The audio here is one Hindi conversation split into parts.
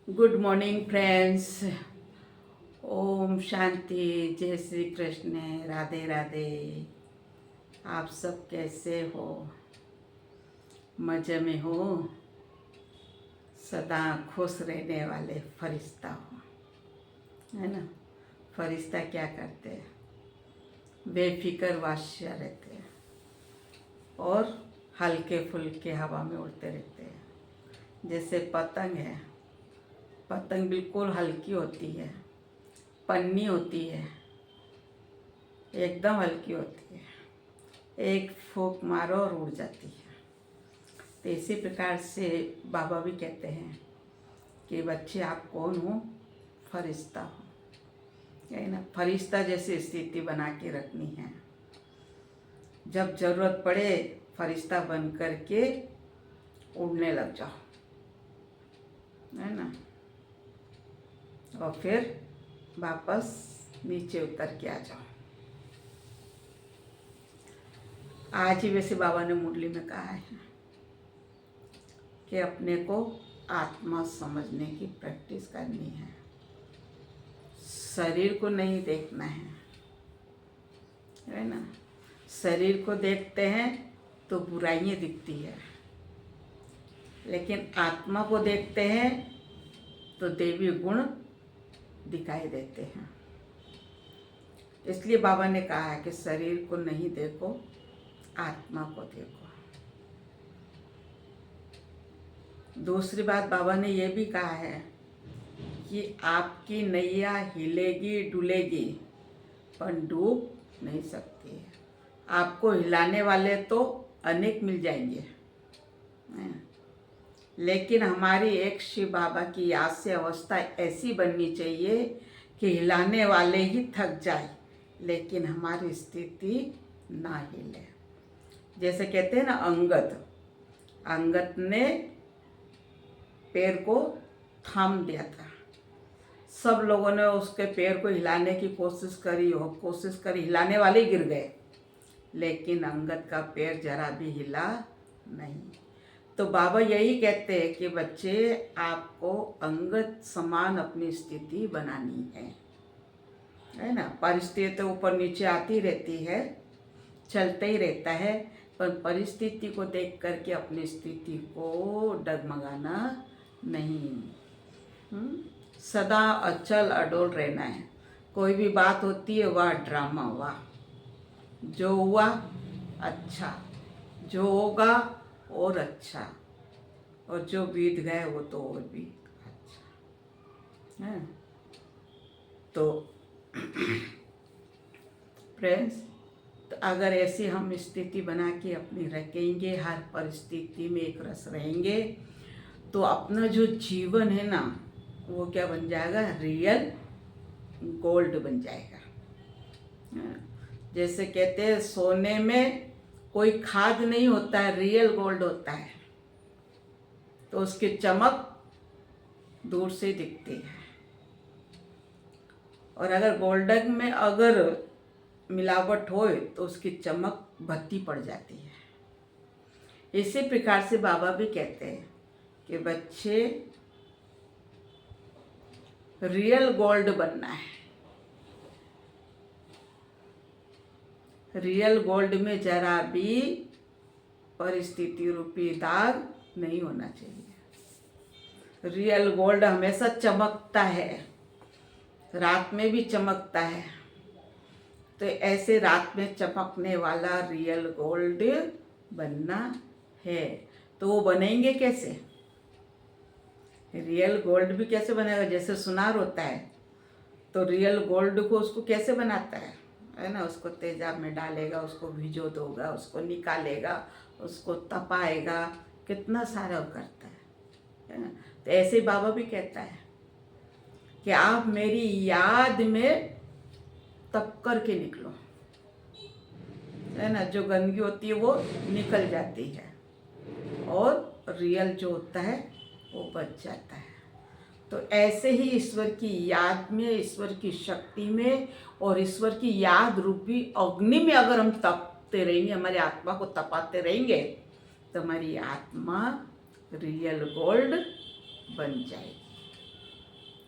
Good morning friends. ओम शांति, जय श्री कृष्ण, राधे राधे। आप सब कैसे हो? मज़े में हो? सदा खुश रहने वाले फरिश्ता हो, है ना। फरिश्ता क्या करते हैं? बेफिक्र वास्य रहते हैं और हल्के फुल्के हवा में उड़ते रहते हैं। जैसे पतंग है, पतंग बिल्कुल हल्की होती है, पन्नी होती है, एकदम हल्की होती है, एक फूंक मारो और उड़ जाती है। तो इसी प्रकार से बाबा भी कहते हैं कि बच्चे आप कौन हो? फरिश्ता हो, है ना। फरिश्ता जैसी स्थिति बना के रखनी है। जब ज़रूरत पड़े फरिश्ता बन करके उड़ने लग जाओ, है ना। और फिर वापस नीचे उतर के आ जाओ। आज ही वैसे बाबा ने मुरली में कहा है कि अपने को आत्मा समझने की प्रैक्टिस करनी है। शरीर को नहीं देखना है ना। शरीर को देखते हैं तो बुराइयां दिखती है, लेकिन आत्मा को देखते हैं तो देवी गुण दिखाई देते हैं। इसलिए बाबा ने कहा है कि शरीर को नहीं देखो, आत्मा को देखो। दूसरी बात बाबा ने ये भी कहा है कि आपकी नैया हिलेगी डुलेगी पर डूब नहीं सकती है। आपको हिलाने वाले तो अनेक मिल जाएंगे, लेकिन हमारी एक शिव बाबा की याद से अवस्था ऐसी बननी चाहिए कि हिलाने वाले ही थक जाए लेकिन हमारी स्थिति ना हिले। जैसे कहते हैं ना, अंगद ने पैर को थाम दिया था। सब लोगों ने उसके पैर को हिलाने की कोशिश करी, हिलाने वाले गिर गए, लेकिन अंगद का पैर जरा भी हिला नहीं। तो बाबा यही कहते हैं कि बच्चे आपको अंगद समान अपनी स्थिति बनानी है ना। परिस्थिति तो ऊपर नीचे आती रहती है, चलते ही रहता है, पर परिस्थिति को देख करके अपनी स्थिति को डगमगाना नहीं। सदा अचल अडोल रहना है। कोई भी बात होती है वाह ड्रामा, वाह जो हुआ अच्छा, जो होगा और अच्छा, और जो बीत गए वो तो और भी अच्छा है। तो फ्रेंड्स, तो अगर ऐसी हम स्थिति बना के अपनी रखेंगे, हर परिस्थिति में एक रस रहेंगे, तो अपना जो जीवन है ना वो क्या बन जाएगा? रियल गोल्ड बन जाएगा। जैसे कहते हैं सोने में कोई खाद नहीं होता है, रियल गोल्ड होता है, तो उसकी चमक दूर से दिखती है। और अगर गोल्डन में अगर मिलावट हो तो उसकी चमक भद्दी पड़ जाती है। इसी प्रकार से बाबा भी कहते हैं कि बच्चे रियल गोल्ड बनना है। रियल गोल्ड में जरा भी परिस्थिति रूपी दाग नहीं होना चाहिए। रियल गोल्ड हमेशा चमकता है, रात में भी चमकता है। तो ऐसे रात में चमकने वाला रियल गोल्ड बनना है। तो वो बनेंगे कैसे? रियल गोल्ड भी कैसे बनेगा? जैसे सुनार होता है तो रियल गोल्ड को उसको कैसे बनाता है ना। उसको तेजाब में डालेगा, उसको भिजो दोगा, उसको निकालेगा, उसको तपाएगा, कितना सारा करता है ना। तो ऐसे बाबा भी कहता है कि आप मेरी याद में तप करके निकलो, है ना। जो गंदगी होती है वो निकल जाती है और रियल जो होता है वो बच जाता है। तो ऐसे ही ईश्वर की याद में, ईश्वर की शक्ति में और ईश्वर की याद रूपी अग्नि में अगर हम तपते रहेंगे, हमारी आत्मा को तपाते रहेंगे, तो हमारी आत्मा रियल गोल्ड बन जाएगी।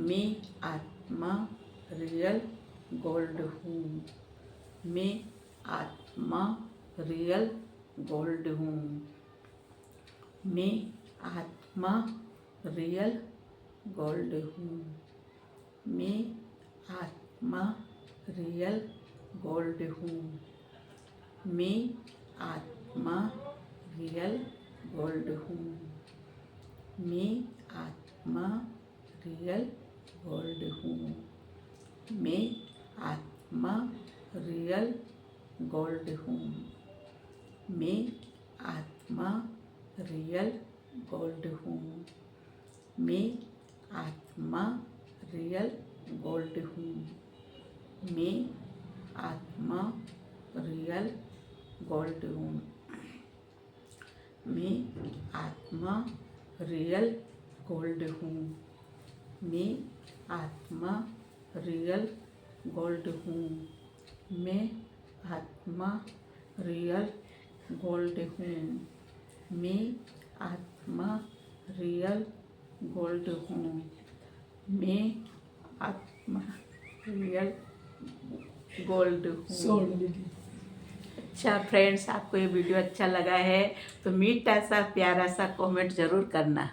मैं आत्मा रियल गोल्ड हूँ। मैं आत्मा रियल गोल्ड हूँ। मैं आत्मा रियल गोल्ड हूँ। मैं आत्मा रियल गोल्ड हूँ। मैं आत्मा रियल गोल्ड हूँ। मैं आत्मा रियल गोल्ड हूँ। मैं आत्मा रियल गोल्ड हूँ। मैं आत्मा रियल गोल्ड हूँ। मैं आत्मा रियल गोल्ड हूँ। मैं आत्मा रियल गोल्ड हूँ। मैं आत्मा रियल गोल्ड हूँ। मैं आत्मा रियल गोल्ड हूँ। मैं आत्मा रियल गोल्ड हूँ। मैं आत्मा रियल गोल्ड हूँ। मैं आत्मा रियल गोल्ड हूँ। अच्छा फ्रेंड्स, आपको ये वीडियो अच्छा लगा है तो मीठा सा प्यारा सा कमेंट ज़रूर करना।